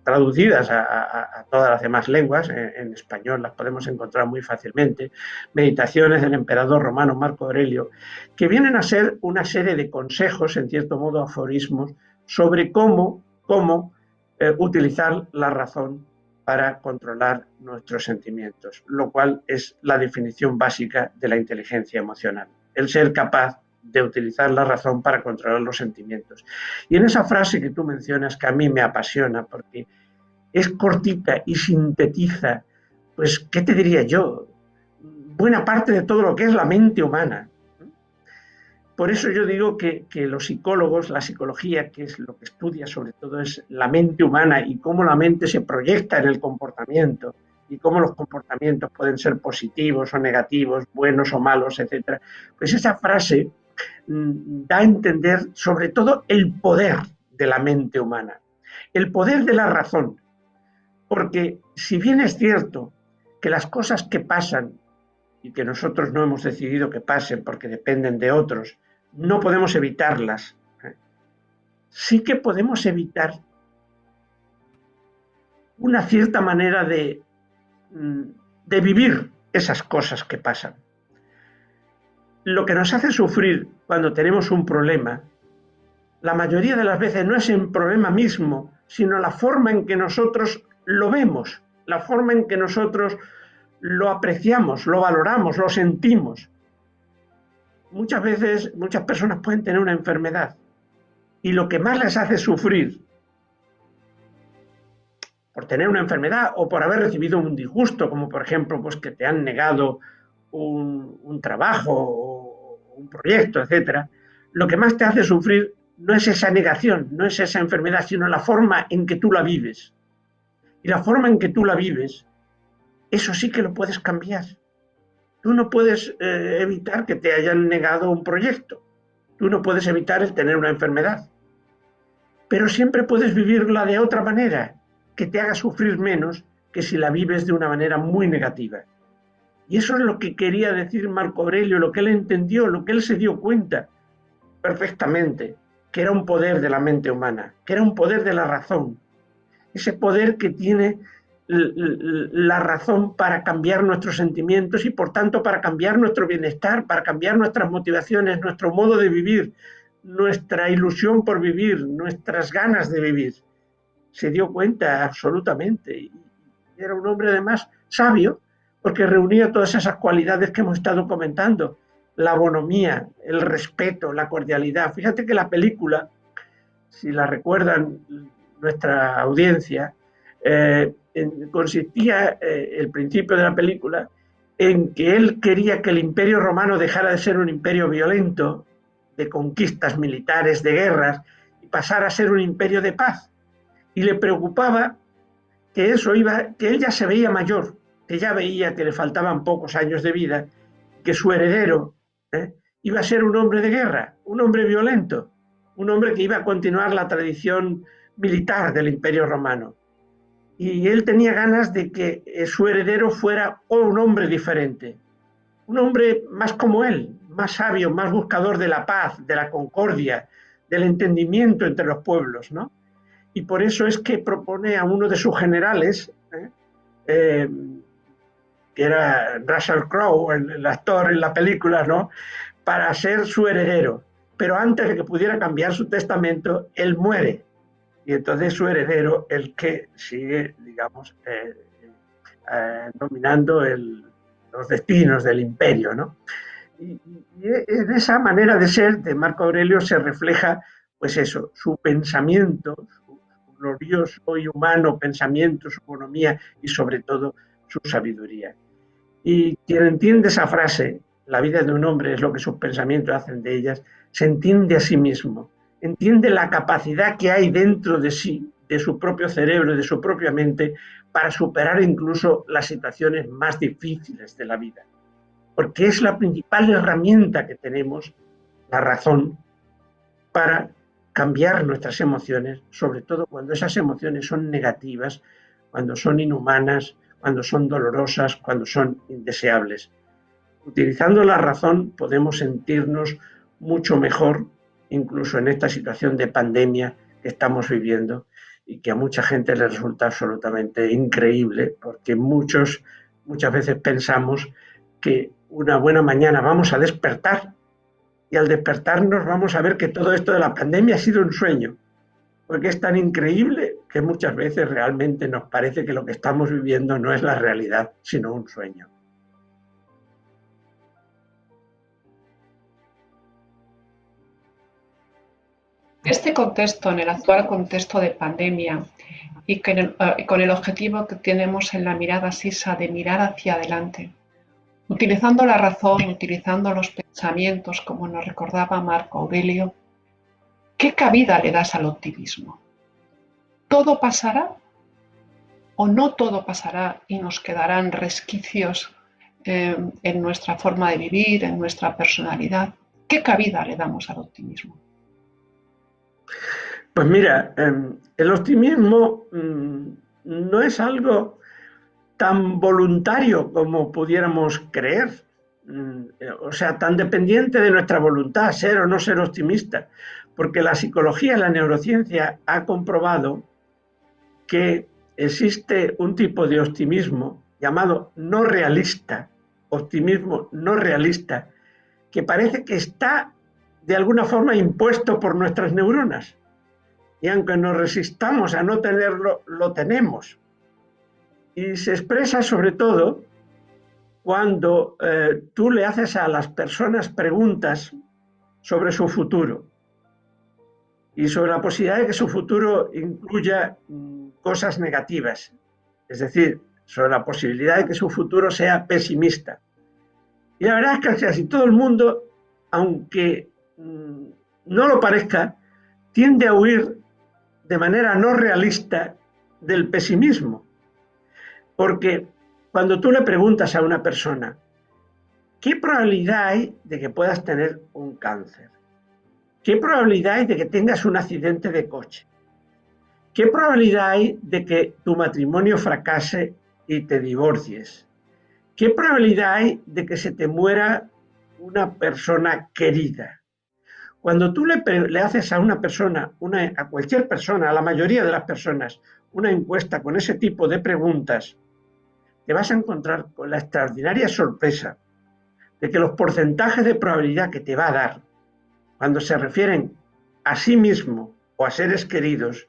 traducidas a todas las demás lenguas, en español las podemos encontrar muy fácilmente, meditaciones del emperador romano Marco Aurelio, que vienen a ser una serie de consejos, en cierto modo aforismos, sobre cómo utilizar la razón para controlar nuestros sentimientos, lo cual es la definición básica de la inteligencia emocional, el ser capaz de utilizar la razón para controlar los sentimientos. Y en esa frase que tú mencionas, que a mí me apasiona, porque es cortita y sintetiza, pues, ¿qué te diría yo? Buena parte de todo lo que es la mente humana. Por eso yo digo que los psicólogos, la psicología, que es lo que estudia sobre todo, es la mente humana y cómo la mente se proyecta en el comportamiento y cómo los comportamientos pueden ser positivos o negativos, buenos o malos, etc. Pues esa frase da a entender sobre todo el poder de la mente humana, el poder de la razón. Porque si bien es cierto que las cosas que pasan y que nosotros no hemos decidido que pasen porque dependen de otros, no podemos evitarlas, sí que podemos evitar una cierta manera de vivir esas cosas que pasan. Lo que nos hace sufrir cuando tenemos un problema, la mayoría de las veces no es el problema mismo, sino la forma en que nosotros lo vemos, la forma en que nosotros lo apreciamos, lo valoramos, lo sentimos. Muchas veces, muchas personas pueden tener una enfermedad y lo que más les hace sufrir por tener una enfermedad o por haber recibido un disgusto, como por ejemplo, pues que te han negado un trabajo o un proyecto, etcétera, lo que más te hace sufrir no es esa negación, no es esa enfermedad, sino la forma en que tú la vives. Y la forma en que tú la vives, eso sí que lo puedes cambiar. Tú no puedes evitar que te hayan negado un proyecto. Tú no puedes evitar el tener una enfermedad. Pero siempre puedes vivirla de otra manera, que te haga sufrir menos que si la vives de una manera muy negativa. Y eso es lo que quería decir Marco Aurelio, lo que él entendió, lo que él se dio cuenta perfectamente, que era un poder de la mente humana, que era un poder de la razón. Ese poder que tiene la razón para cambiar nuestros sentimientos y por tanto para cambiar nuestro bienestar, para cambiar nuestras motivaciones, nuestro modo de vivir, nuestra ilusión por vivir, nuestras ganas de vivir. Se dio cuenta absolutamente. Y era un hombre además sabio, porque reunía todas esas cualidades que hemos estado comentando, la bonomía, el respeto, la cordialidad. Fíjate que la película, si la recuerdan nuestra audiencia, consistía el principio de la película en que él quería que el Imperio Romano dejara de ser un imperio violento, de conquistas militares, de guerras, y pasara a ser un imperio de paz. Y le preocupaba que él ya se veía mayor, que ya veía que le faltaban pocos años de vida que su heredero iba a ser un hombre de guerra, un hombre violento, un hombre que iba a continuar la tradición militar del Imperio Romano. Y él tenía ganas de que su heredero fuera un hombre diferente, un hombre más como él, más sabio, más buscador de la paz, de la concordia, del entendimiento entre los pueblos, ¿no? Y por eso es que propone a uno de sus generales, eh, que era Russell Crowe, el actor en la película, ¿no?, para ser su heredero. Pero antes de que pudiera cambiar su testamento, él muere. Y entonces su heredero, el que sigue, digamos, dominando los destinos del imperio, ¿no? Y en esa manera de ser de Marco Aurelio se refleja, pues eso, su pensamiento, su glorioso y humano pensamiento, su economía y sobre todo su sabiduría. Y quien entiende esa frase, la vida de un hombre es lo que sus pensamientos hacen de ellas, se entiende a sí mismo, entiende la capacidad que hay dentro de sí, de su propio cerebro, de su propia mente, para superar incluso las situaciones más difíciles de la vida. Porque es la principal herramienta que tenemos, la razón, para cambiar nuestras emociones, sobre todo cuando esas emociones son negativas, cuando son inhumanas, cuando son dolorosas, cuando son indeseables. Utilizando la razón podemos sentirnos mucho mejor, incluso en esta situación de pandemia que estamos viviendo y que a mucha gente le resulta absolutamente increíble, porque muchas veces pensamos que una buena mañana vamos a despertar y al despertarnos vamos a ver que todo esto de la pandemia ha sido un sueño, porque es tan increíble que muchas veces realmente nos parece que lo que estamos viviendo no es la realidad, sino un sueño. Este contexto, en el actual contexto de pandemia y con el objetivo que tenemos en la mirada sisa de mirar hacia adelante, utilizando la razón, utilizando los pensamientos, como nos recordaba Marco Aurelio, ¿qué cabida le das al optimismo? ¿Todo pasará o no todo pasará y nos quedarán resquicios en nuestra forma de vivir, en nuestra personalidad? ¿Qué cabida le damos al optimismo? Pues mira, el optimismo no es algo tan voluntario como pudiéramos creer, o sea, tan dependiente de nuestra voluntad, ser o no ser optimista, porque la psicología y la neurociencia ha comprobado que existe un tipo de optimismo llamado no realista, optimismo no realista, que parece que está de alguna forma impuesto por nuestras neuronas. Y aunque nos resistamos a no tenerlo, lo tenemos. Y se expresa sobre todo cuando tú le haces a las personas preguntas sobre su futuro y sobre la posibilidad de que su futuro incluya cosas negativas, es decir, sobre la posibilidad de que su futuro sea pesimista. Y la verdad es que casi todo el mundo, aunque no lo parezca, tiende a huir de manera no realista del pesimismo. Porque cuando tú le preguntas a una persona, ¿qué probabilidad hay de que puedas tener un cáncer? ¿Qué probabilidad hay de que tengas un accidente de coche? ¿Qué probabilidad hay de que tu matrimonio fracase y te divorcies? ¿Qué probabilidad hay de que se te muera una persona querida? Cuando tú le haces a una persona, a cualquier persona, a la mayoría de las personas, una encuesta con ese tipo de preguntas, te vas a encontrar con la extraordinaria sorpresa de que los porcentajes de probabilidad que te va a dar cuando se refieren a sí mismo o a seres queridos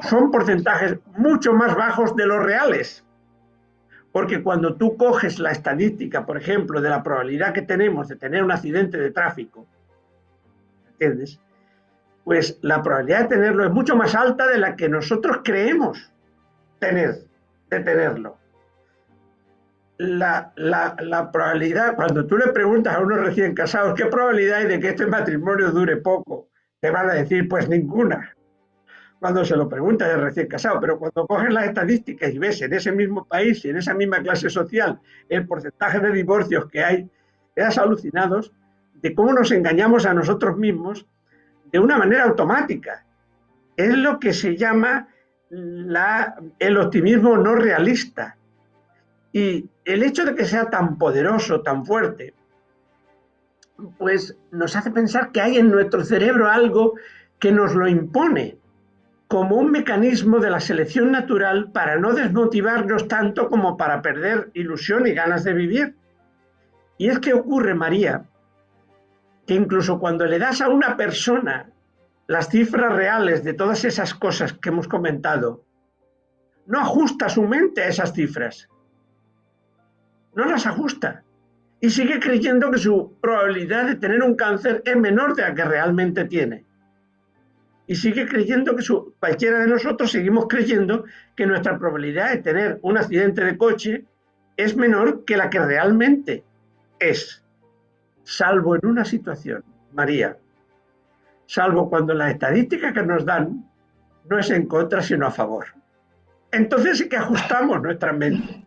son porcentajes mucho más bajos de los reales. Porque cuando tú coges la estadística, por ejemplo, de la probabilidad que tenemos de tener un accidente de tráfico, ¿entiendes? Pues la probabilidad de tenerlo es mucho más alta de la que nosotros creemos de tenerlo. La probabilidad, cuando tú le preguntas a unos recién casados qué probabilidad hay de que este matrimonio dure poco, te van a decir pues ninguna, cuando se lo pregunta de recién casado, pero cuando coges las estadísticas y ves en ese mismo país y en esa misma clase social el porcentaje de divorcios que hay, quedas alucinados de cómo nos engañamos a nosotros mismos de una manera automática. Es lo que se llama el optimismo no realista. Y el hecho de que sea tan poderoso, tan fuerte, pues nos hace pensar que hay en nuestro cerebro algo que nos lo impone, como un mecanismo de la selección natural para no desmotivarnos tanto como para perder ilusión y ganas de vivir. Y es que ocurre, María, que incluso cuando le das a una persona las cifras reales de todas esas cosas que hemos comentado, no ajusta su mente a esas cifras, no las ajusta y sigue creyendo que su probabilidad de tener un cáncer es menor de la que realmente tiene. Y sigue creyendo que cualquiera de nosotros seguimos creyendo que nuestra probabilidad de tener un accidente de coche es menor que la que realmente es, salvo en una situación, María, salvo cuando la estadística que nos dan no es en contra, sino a favor. Entonces sí que ajustamos nuestra mente.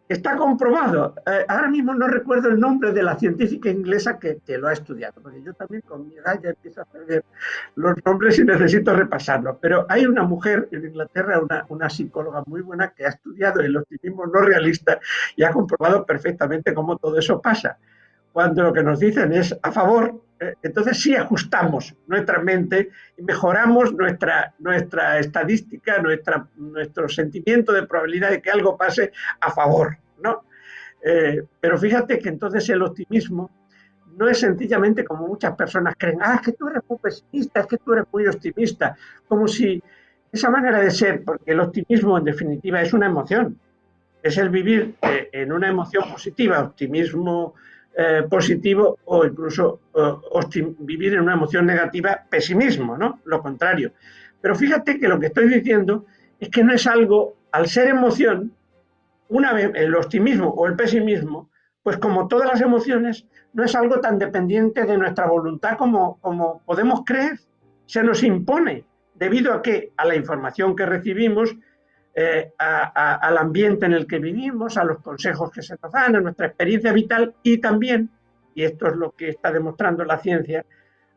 Está comprobado. Ahora mismo no recuerdo el nombre de la científica inglesa que lo ha estudiado, porque yo también con mi edad ya empiezo a perder los nombres y necesito repasarlos. Pero hay una mujer en Inglaterra, una psicóloga muy buena, que ha estudiado el optimismo no realista y ha comprobado perfectamente cómo todo eso pasa. Cuando lo que nos dicen es a favor, entonces sí ajustamos nuestra mente y mejoramos nuestra estadística, nuestro sentimiento de probabilidad de que algo pase a favor, ¿no? Pero fíjate que entonces el optimismo no es sencillamente como muchas personas creen, es que tú eres muy pesimista, es que tú eres muy optimista, como si esa manera de ser, porque el optimismo en definitiva es una emoción, es el vivir en una emoción positiva, optimismo positivo, o incluso vivir en una emoción negativa, pesimismo, ¿no? Lo contrario. Pero fíjate que lo que estoy diciendo es que no es algo, al ser emoción, una vez el optimismo o el pesimismo, pues como todas las emociones, no es algo tan dependiente de nuestra voluntad como podemos creer. Se nos impone, debido a que a la información que recibimos, al ambiente en el que vivimos, a los consejos que se nos dan, a nuestra experiencia vital y también, y esto es lo que está demostrando la ciencia,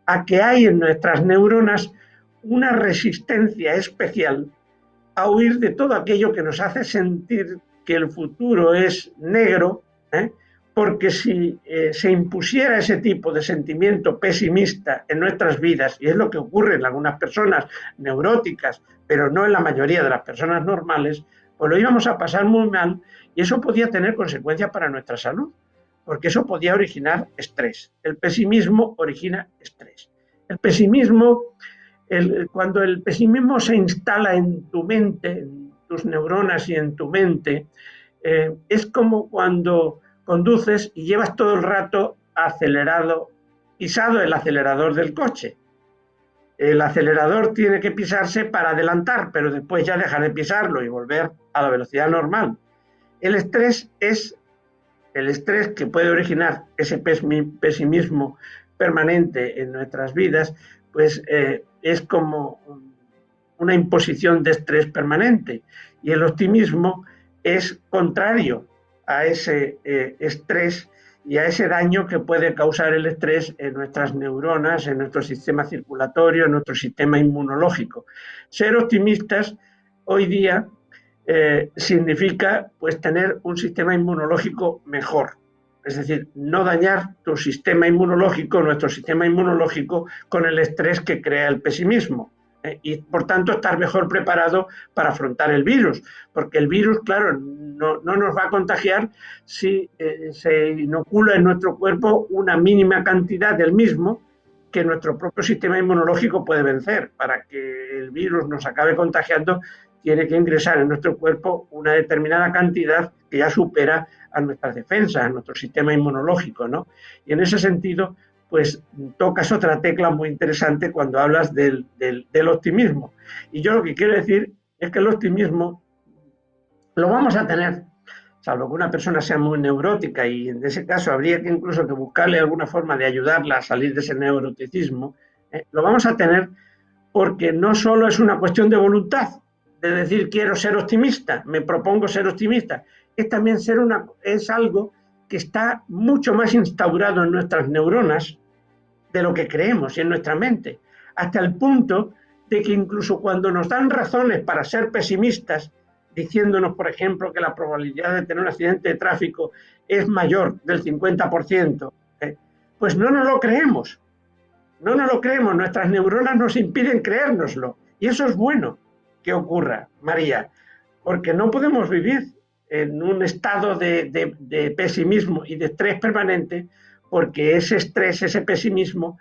a que hay en nuestras neuronas una resistencia especial a huir de todo aquello que nos hace sentir que el futuro es negro, porque si se impusiera ese tipo de sentimiento pesimista en nuestras vidas, y es lo que ocurre en algunas personas neuróticas, pero no en la mayoría de las personas normales, pues lo íbamos a pasar muy mal y eso podía tener consecuencias para nuestra salud, porque eso podía originar estrés. El pesimismo origina estrés. El pesimismo, cuando el pesimismo se instala en tu mente, en tus neuronas y en tu mente, es como cuando conduces y llevas todo el rato pisado el acelerador del coche. El acelerador tiene que pisarse para adelantar, pero después ya deja de pisarlo y volver a la velocidad normal. El estrés que puede originar ese pesimismo permanente en nuestras vidas, pues es como una imposición de estrés permanente. Y el optimismo es contrario a ese estrés y a ese daño que puede causar el estrés en nuestras neuronas, en nuestro sistema circulatorio, en nuestro sistema inmunológico. Ser optimistas hoy día significa pues tener un sistema inmunológico mejor. Es decir, no dañar tu sistema inmunológico, nuestro sistema inmunológico, con el estrés que crea el pesimismo. Y por tanto estar mejor preparado para afrontar el virus, porque el virus, claro, no nos va a contagiar si se inocula en nuestro cuerpo una mínima cantidad del mismo que nuestro propio sistema inmunológico puede vencer. Para que el virus nos acabe contagiando, tiene que ingresar en nuestro cuerpo una determinada cantidad que ya supera a nuestras defensas, a nuestro sistema inmunológico, ¿no? Y en ese sentido, pues tocas otra tecla muy interesante cuando hablas del optimismo. Y yo lo que quiero decir es que el optimismo lo vamos a tener, salvo que una persona sea muy neurótica, y en ese caso habría que incluso que buscarle alguna forma de ayudarla a salir de ese neuroticismo, lo vamos a tener porque no solo es una cuestión de voluntad, de decir quiero ser optimista, me propongo ser optimista, es también es algo que está mucho más instaurado en nuestras neuronas de lo que creemos y en nuestra mente, hasta el punto de que incluso cuando nos dan razones para ser pesimistas, diciéndonos, por ejemplo, que la probabilidad de tener un accidente de tráfico es mayor del 50%, pues no nos lo creemos. No nos lo creemos, nuestras neuronas nos impiden creérnoslo. Y eso es bueno que ocurra, María, porque no podemos vivir en un estado de pesimismo y de estrés permanente, porque ese estrés, ese pesimismo,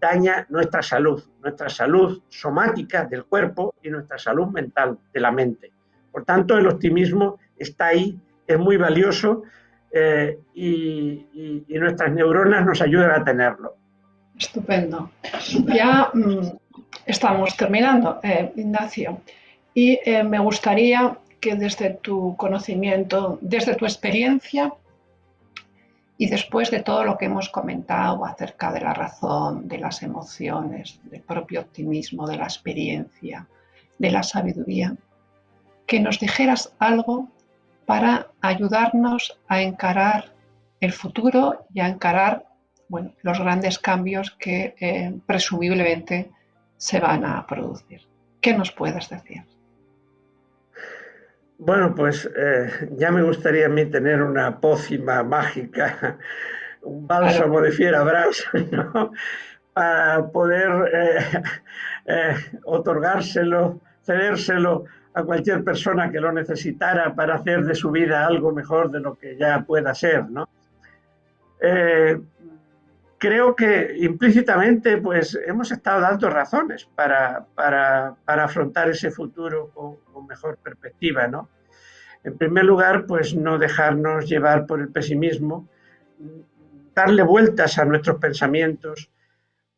daña nuestra salud somática del cuerpo y nuestra salud mental de la mente. Por tanto, el optimismo está ahí, es muy valioso y nuestras neuronas nos ayudan a tenerlo. Estupendo. Ya estamos terminando, Ignacio, y me gustaría que desde tu conocimiento, desde tu experiencia y después de todo lo que hemos comentado acerca de la razón, de las emociones, del propio optimismo, de la experiencia, de la sabiduría, que nos dijeras algo para ayudarnos a encarar el futuro y a encarar los grandes cambios que presumiblemente se van a producir. ¿Qué nos puedes decir? Bueno, pues ya me gustaría a mí tener una pócima mágica, un bálsamo de fierabrás, ¿no? Para poder otorgárselo, cedérselo a cualquier persona que lo necesitara para hacer de su vida algo mejor de lo que ya pueda ser, ¿no? Creo que implícitamente pues hemos estado dando razones para afrontar ese futuro con mejor perspectiva, ¿no? En primer lugar, pues no dejarnos llevar por el pesimismo, darle vueltas a nuestros pensamientos,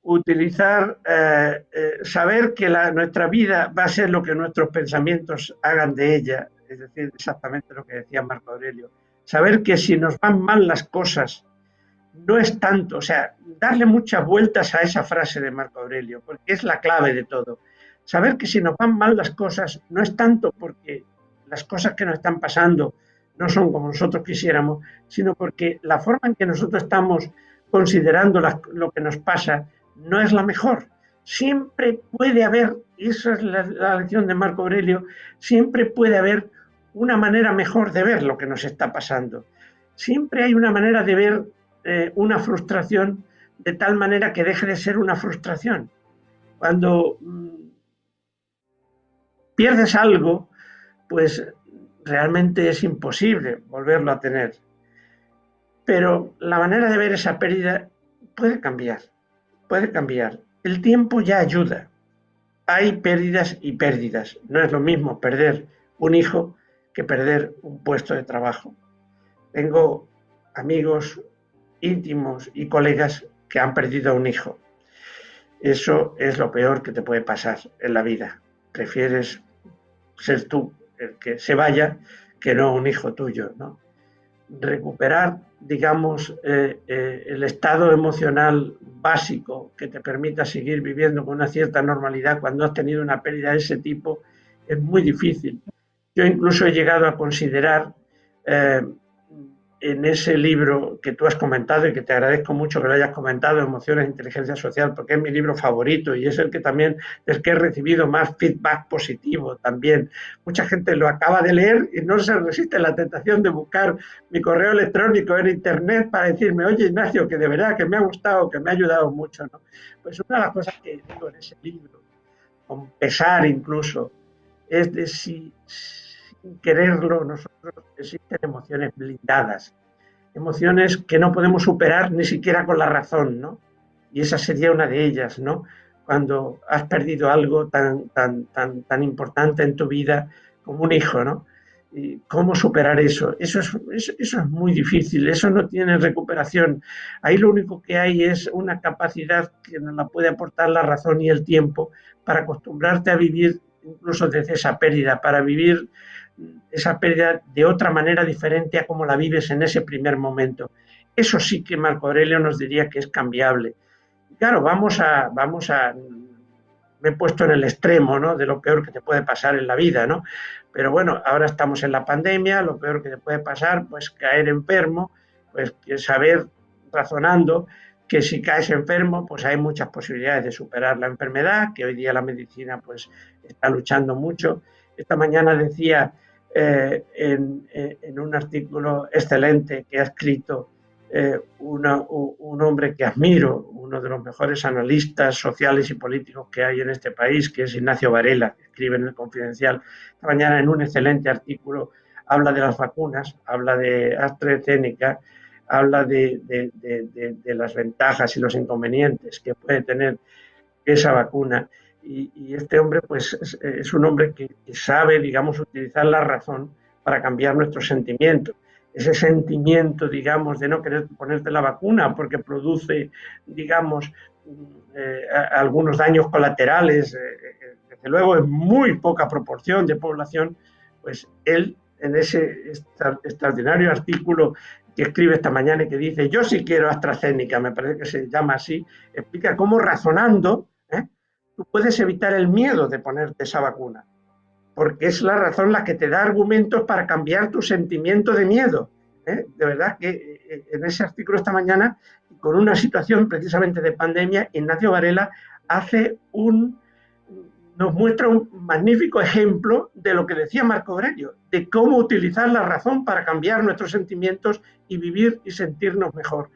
utilizar, saber que nuestra vida va a ser lo que nuestros pensamientos hagan de ella, es decir, exactamente lo que decía Marco Aurelio. Saber que si nos van mal las cosas, no es tanto, o sea, darle muchas vueltas a esa frase de Marco Aurelio, porque es la clave de todo. Saber que si nos van mal las cosas, no es tanto porque las cosas que nos están pasando no son como nosotros quisiéramos, sino porque la forma en que nosotros estamos considerando lo que nos pasa no es la mejor. Siempre puede haber, y esa es la lección de Marco Aurelio, siempre puede haber una manera mejor de ver lo que nos está pasando. Siempre hay una manera de ver una frustración de tal manera que deje de ser una frustración. Cuando pierdes algo, pues realmente es imposible volverlo a tener. Pero la manera de ver esa pérdida puede cambiar, puede cambiar. El tiempo ya ayuda. Hay pérdidas y pérdidas. No es lo mismo perder un hijo que perder un puesto de trabajo. Tengo amigos íntimos y colegas que han perdido a un hijo. Eso es lo peor que te puede pasar en la vida. Prefieres ser tú el que se vaya que no un hijo tuyo, ¿no? Recuperar, digamos, el estado emocional básico que te permita seguir viviendo con una cierta normalidad cuando has tenido una pérdida de ese tipo es muy difícil. Yo incluso he llegado a considerar en ese libro que tú has comentado y que te agradezco mucho que lo hayas comentado, Emociones e Inteligencia Social, porque es mi libro favorito y es el que también del que he recibido más feedback positivo también. Mucha gente lo acaba de leer y no se resiste a la tentación de buscar mi correo electrónico en internet para decirme, oye Ignacio, que de verdad que me ha gustado, que me ha ayudado mucho, ¿no? Pues una de las cosas que digo en ese libro, con pesar incluso, es de si sin quererlo, nosotros existen emociones blindadas, emociones que no podemos superar ni siquiera con la razón, ¿no? Y esa sería una de ellas, ¿no? Cuando has perdido algo tan importante en tu vida como un hijo, ¿no? ¿Y cómo superar eso? Eso es muy difícil, eso no tiene recuperación. Ahí lo único que hay es una capacidad que nos la puede aportar la razón y el tiempo para acostumbrarte a vivir incluso desde esa pérdida, para vivir esa pérdida de otra manera diferente a como la vives en ese primer momento. Eso sí que Marco Aurelio nos diría que es cambiable. Claro, vamos a me he puesto en el extremo, ¿no?, de lo peor que te puede pasar en la vida, ¿no? Pero bueno, ahora estamos en la pandemia, lo peor que te puede pasar, pues caer enfermo, pues saber, razonando, que si caes enfermo, pues hay muchas posibilidades de superar la enfermedad, que hoy día la medicina pues está luchando mucho. Esta mañana decía en un artículo excelente que ha escrito un hombre que admiro, uno de los mejores analistas sociales y políticos que hay en este país, que es Ignacio Varela, que escribe en El Confidencial. Esta mañana en un excelente artículo habla de las vacunas, habla de AstraZeneca, habla de las ventajas y los inconvenientes que puede tener esa vacuna. Y este hombre pues es un hombre que sabe, digamos, utilizar la razón para cambiar nuestros sentimientos. Ese sentimiento, digamos, de no querer ponerte la vacuna porque produce, digamos, algunos daños colaterales, desde luego en muy poca proporción de población, pues él en ese extraordinario artículo que escribe esta mañana y que dice yo sí quiero AstraZeneca, me parece que se llama así, explica cómo razonando tú puedes evitar el miedo de ponerte esa vacuna, porque es la razón la que te da argumentos para cambiar tu sentimiento de miedo. De verdad que en ese artículo esta mañana, con una situación precisamente de pandemia, Ignacio Varela nos muestra un magnífico ejemplo de lo que decía Marco Aurelio, de cómo utilizar la razón para cambiar nuestros sentimientos y vivir y sentirnos mejor.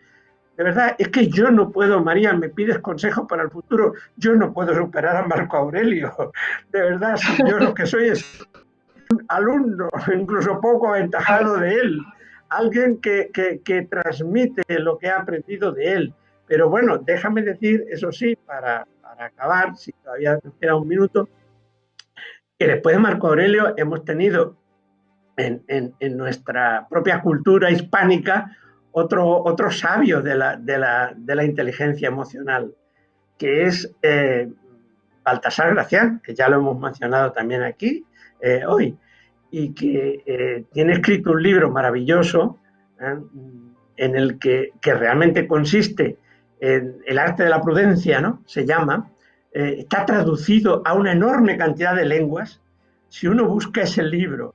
De verdad, es que yo no puedo, María, me pides consejos para el futuro, yo no puedo superar a Marco Aurelio. De verdad, si yo lo que soy es un alumno, incluso poco aventajado de él, alguien que transmite lo que ha aprendido de él. Pero bueno, déjame decir, eso sí, para acabar, si todavía nos queda un minuto, que después de Marco Aurelio hemos tenido en nuestra propia cultura hispánica otro sabio de la inteligencia emocional, que es Baltasar Gracián, que ya lo hemos mencionado también aquí hoy, y que tiene escrito un libro maravilloso en el que realmente consiste en el arte de la prudencia, ¿no? Se llama, está traducido a una enorme cantidad de lenguas. Si uno busca ese libro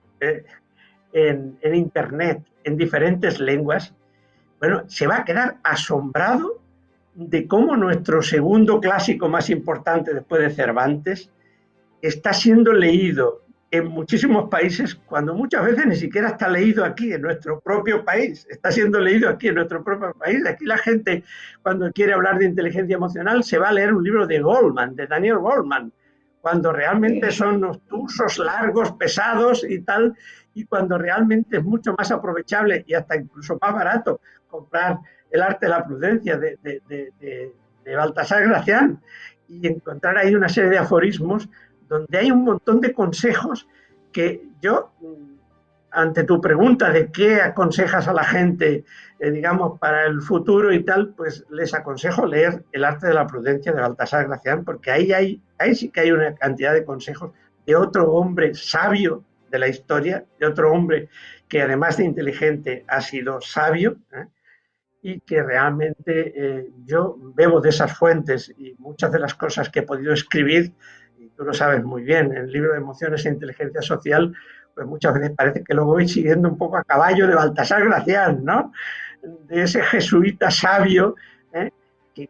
en internet, en diferentes lenguas, bueno, se va a quedar asombrado de cómo nuestro segundo clásico más importante después de Cervantes está siendo leído en muchísimos países cuando muchas veces ni siquiera está leído aquí en nuestro propio país, está siendo leído aquí en nuestro propio país. Aquí la gente cuando quiere hablar de inteligencia emocional se va a leer un libro de Goleman, de Daniel Goleman, cuando realmente son obtusos, largos, pesados y tal, y cuando realmente es mucho más aprovechable y hasta incluso más barato comprar El arte de la prudencia de Baltasar Gracián y encontrar ahí una serie de aforismos donde hay un montón de consejos que yo, ante tu pregunta de qué aconsejas a la gente, digamos, para el futuro y tal, pues les aconsejo leer El arte de la prudencia de Baltasar Gracián, porque ahí sí que hay una cantidad de consejos de otro hombre sabio de la historia, de otro hombre que además de inteligente ha sido sabio, y que realmente yo bebo de esas fuentes y muchas de las cosas que he podido escribir, y tú lo sabes muy bien, en el libro de Emociones e Inteligencia Social, pues muchas veces parece que lo voy siguiendo un poco a caballo de Baltasar Gracián, ¿no? De ese jesuita sabio que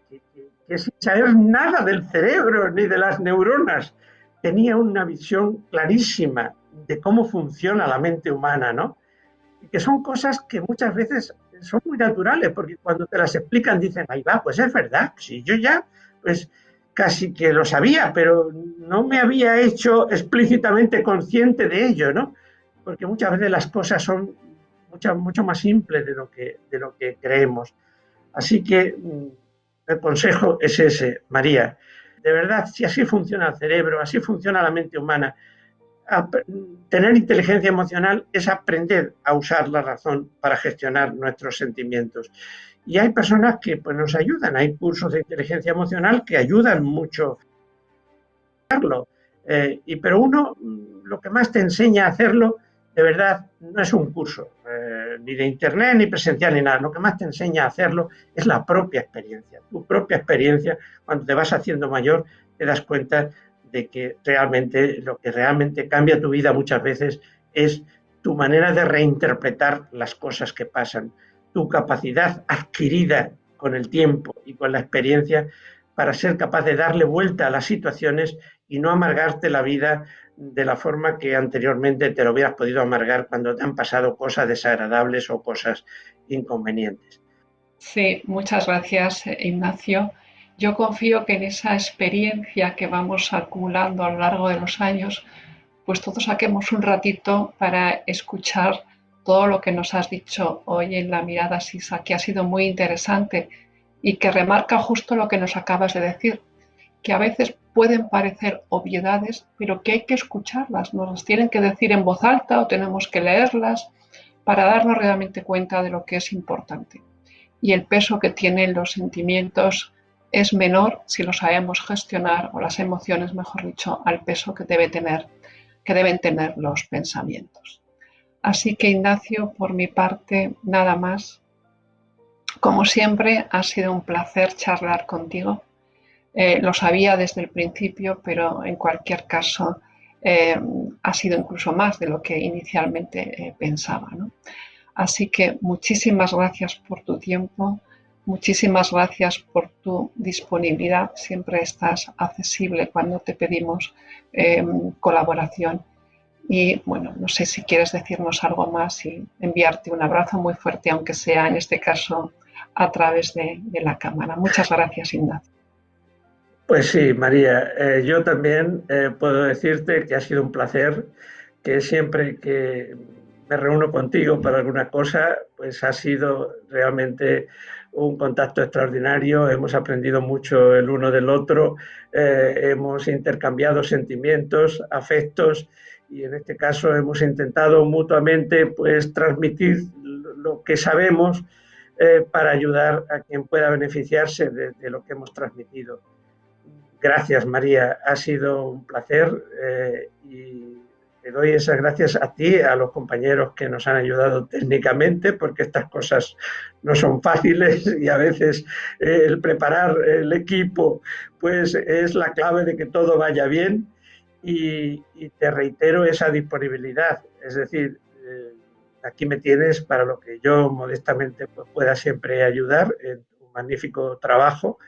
sin saber nada del cerebro ni de las neuronas tenía una visión clarísima de cómo funciona la mente humana, ¿no? Y que son cosas que muchas veces son muy naturales, porque cuando te las explican dicen, ahí va, pues es verdad, si yo ya, pues casi que lo sabía, pero no me había hecho explícitamente consciente de ello, ¿no? Porque muchas veces las cosas son mucho más simples de lo que creemos. Así que el consejo es ese, María. De verdad, si así funciona el cerebro, así funciona la mente humana, tener inteligencia emocional es aprender a usar la razón para gestionar nuestros sentimientos. Y hay personas que pues, nos ayudan, hay cursos de inteligencia emocional que ayudan mucho a hacerlo. Pero uno lo que más te enseña a hacerlo, de verdad, no es un curso, ni de internet, ni presencial, ni nada. Lo que más te enseña a hacerlo es la propia experiencia. Tu propia experiencia, cuando te vas haciendo mayor, te das cuenta de que realmente lo que realmente cambia tu vida muchas veces es tu manera de reinterpretar las cosas que pasan, tu capacidad adquirida con el tiempo y con la experiencia para ser capaz de darle vuelta a las situaciones y no amargarte la vida de la forma que anteriormente te lo hubieras podido amargar cuando te han pasado cosas desagradables o cosas inconvenientes. Sí, muchas gracias, Ignacio. Yo confío que en esa experiencia que vamos acumulando a lo largo de los años, pues todos saquemos un ratito para escuchar todo lo que nos has dicho hoy en la mirada Sisa, que ha sido muy interesante y que remarca justo lo que nos acabas de decir, que a veces pueden parecer obviedades, pero que hay que escucharlas, nos las tienen que decir en voz alta o tenemos que leerlas para darnos realmente cuenta de lo que es importante. Y el peso que tienen los sentimientos es menor si lo sabemos gestionar, o las emociones, mejor dicho, al peso que deben tener los pensamientos. Así que, Ignacio, por mi parte, nada más. Como siempre, ha sido un placer charlar contigo. Lo sabía desde el principio, pero en cualquier caso ha sido incluso más de lo que inicialmente pensaba, ¿no? Así que muchísimas gracias por tu tiempo, muchísimas gracias por tu disponibilidad. Siempre estás accesible cuando te pedimos colaboración. Y bueno, no sé si quieres decirnos algo más y enviarte un abrazo muy fuerte, aunque sea en este caso a través de la cámara. Muchas gracias, Ignacio. Pues sí, María, yo también puedo decirte que ha sido un placer, que siempre que me reúno contigo para alguna cosa, pues ha sido realmente un contacto extraordinario, hemos aprendido mucho el uno del otro, hemos intercambiado sentimientos, afectos y en este caso hemos intentado mutuamente pues transmitir lo que sabemos para ayudar a quien pueda beneficiarse de lo que hemos transmitido. Gracias, María. Ha sido un placer y te doy esas gracias a ti, a los compañeros que nos han ayudado técnicamente, porque estas cosas no son fáciles y a veces el preparar el equipo pues es la clave de que todo vaya bien y te reitero esa disponibilidad. Es decir, aquí me tienes para lo que yo modestamente pues, pueda siempre ayudar en tu magnífico trabajo.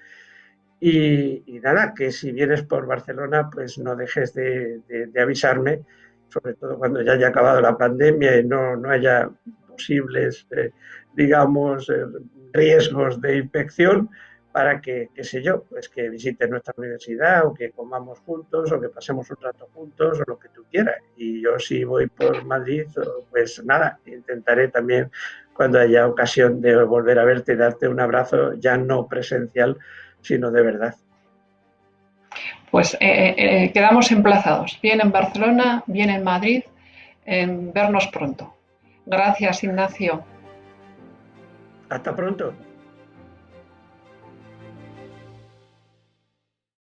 Y nada, que si vienes por Barcelona, pues no dejes de avisarme, sobre todo cuando ya haya acabado la pandemia y no haya posibles, digamos, riesgos de infección, para que, qué sé yo, pues que visites nuestra universidad o que comamos juntos o que pasemos un rato juntos o lo que tú quieras. Y yo si voy por Madrid, pues nada, intentaré también cuando haya ocasión de volver a verte, darte un abrazo ya no presencial, sino de verdad. Pues quedamos emplazados, bien en Barcelona, bien en Madrid, en vernos pronto. Gracias, Ignacio. Hasta pronto.